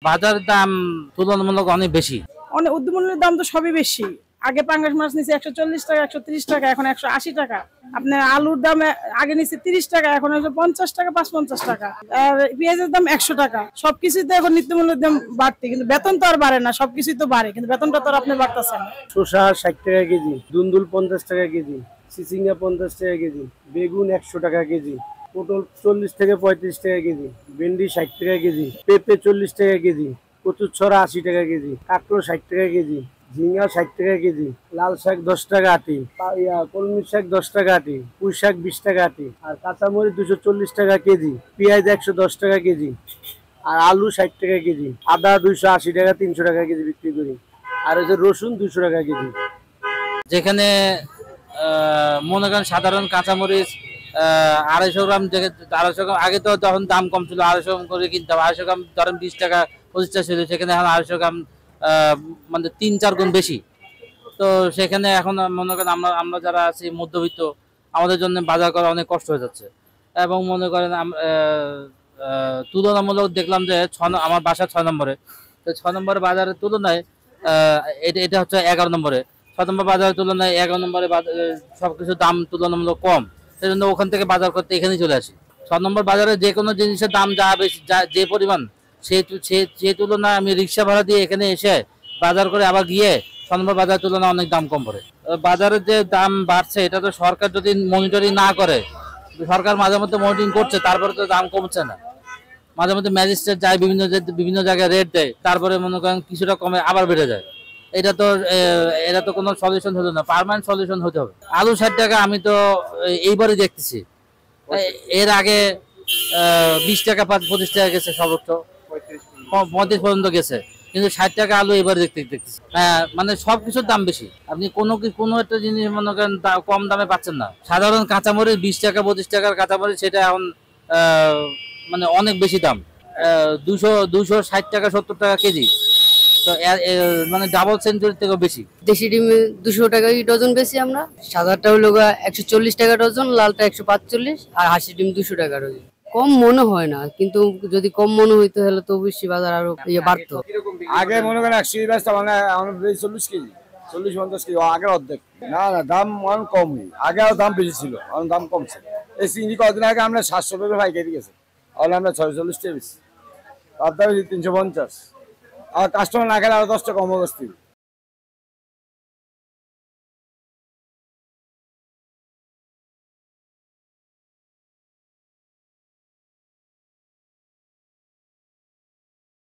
বাজারের দাম তুলনামূলক অনেক বেশি। অনেক উদ্যমূল্যের দাম তো সবই বেশি। আগে পাঙ্গাস মাছ নিচে 140 টাকা 130 টাকা, এখন 180 টাকা। আপনার আলুর দাম আগে নিচে 30 টাকা, এখন 50 টাকা 55 টাকা। আর পেঁয়াজের দাম 100 টাকা। সবকিছুই তো এখন নিত্যমূল্যের দাম বাড়তি, কিন্তু বেতন তো আর বাড়ে না। সবকিছুই তো বাড়ে, কিন্তু বেতনটা তো আর আপনি বাড়তেছে না। শসা 60 টাকা কেজি, দুন্দুল 50 টাকা কেজি, চিচিঙ্গা 50 টাকা কেজি, বেগুন 100 টাকা কেজি, পটল 40 থেকে 35 টাকা কেজি, ভেন্ডি 60 টাকা কেজি, পেঁপে 40 টাকা কেজি, কচুর ছড়া 80 টাকা কেজি, কাঁকড়ো 60 টাকা কেজি, ঝিঙ্গা 60 টাকা কেজি, লাল শাক 10 টাকা আটি, কলমি শাক 10 টাকা আটি, পুঁই শাক 20 টাকা আটি, আর কাঁচামরিচ 240 টাকা কেজি, পেঁয়াজ 110 টাকা কেজি, আর আলু 60 টাকা কেজি, আদা 280 টাকা 300 টাকা কেজি বিক্রি করি, আর ওই যে রসুন 200 টাকা কেজি। যেখানে মনে করেন সাধারণ কাঁচামরিচ 250 গ্রাম থেকে 250 গ্রাম, আগে তো তখন দাম কম ছিল, 250 গ্রাম করে কিনতাম। 250 গ্রাম ধরেন 20 টাকা 25 টাকা ছিল, সেখানে এখন 250 গ্রাম মানে 3-4 গুণ বেশি। তো সেখানে এখন মনে করেন আমরা যারা আছি মধ্যবিত্ত, আমাদের জন্য বাজার করা অনেক কষ্ট হয়ে যাচ্ছে। এবং মনে করেন তুলনামূলক দেখলাম যে আমার বাসা 6 নম্বরে, তো 6 নম্বরে বাজারের তুলনায় এটা হচ্ছে 11 নম্বরে। 6 নম্বর বাজারের তুলনায় 11 নম্বরে সবকিছুর দাম তুলনামূলক কম, সেই জন্য ওখান থেকে বাজার করতে এখানেই চলে আসি। 6 নম্বর বাজারে যে কোনো জিনিসের দাম যা বেশি, যে পরিমাণ, সেই তুলনায় আমি রিক্সা ভাড়া দিয়ে এখানে এসে বাজার করে আবার গিয়ে 6 নম্বর বাজারের তুলনায় অনেক দাম কম পড়ে। বাজারের যে দাম বাড়ছে, এটা তো সরকার যদি মনিটরিং না করে, সরকার মাঝে মধ্যে মনিটরিং করছে, তারপরে তো দাম কমছে না। মাঝে মধ্যে ম্যাজিস্ট্রেট যায়, বিভিন্ন জায়গায় রেট দেয়, তারপরে মনে করেন কিছুটা কমে আবার বেড়ে যায়। এটা তো কোনো সলিউশন হলো না, পার্মানেন্ট সলিউশন হতে হবে। আলু 60 টাকা আমি তো এইবারই দেখতেছি। এর আগে 20 টাকা 25 টাকা গেছে, সর্বোচ্চ 35 পর্যন্ত গেছে, কিন্তু 60 টাকা আলু এবার দেখতেছি। মানে সবকিছুর দাম বেশি, আপনি কোনো একটা জিনিস মনে করেন কম দামে পাচ্ছেন না। সাধারণ কাঁচামরিচ 20 টাকা 25 টাকার কাঁচামরিচ, সেটা এখন মানে অনেক বেশি দাম, 260 টাকা 70 টাকা কেজি। তো মানে ডাবল সেঞ্চুরি থেকেও বেশি। দেশি ডিম 200 টাকা ডজন বেশি আমরা। সাদাটা হলো 140 টাকা ডজন, লালটা 145, আর হাসি ডিম 200 টাকা ডজন। কম মনে হয় না, কিন্তু যদি কম মনে হইতো তাহলে তো অবশ্যই বাজার আরো বাড়তো। আগে মনে করেন 100 ব্যস্ত মানে 40 কেজি 40-50 কেজি, আগে অর্ধেক। না দাম অনেক কম, আগেও দাম বেশি ছিল, এখন দাম কমছে। এই চিংড়ি কদিন আগে আমরা 700 টাকা পাইকারি গেছে, তাহলে আমরা 640 টাকা বেশি, তার দাম 350। আর কাস্টমার না খেলে আরো 10 টাকা কম অবস্থিত।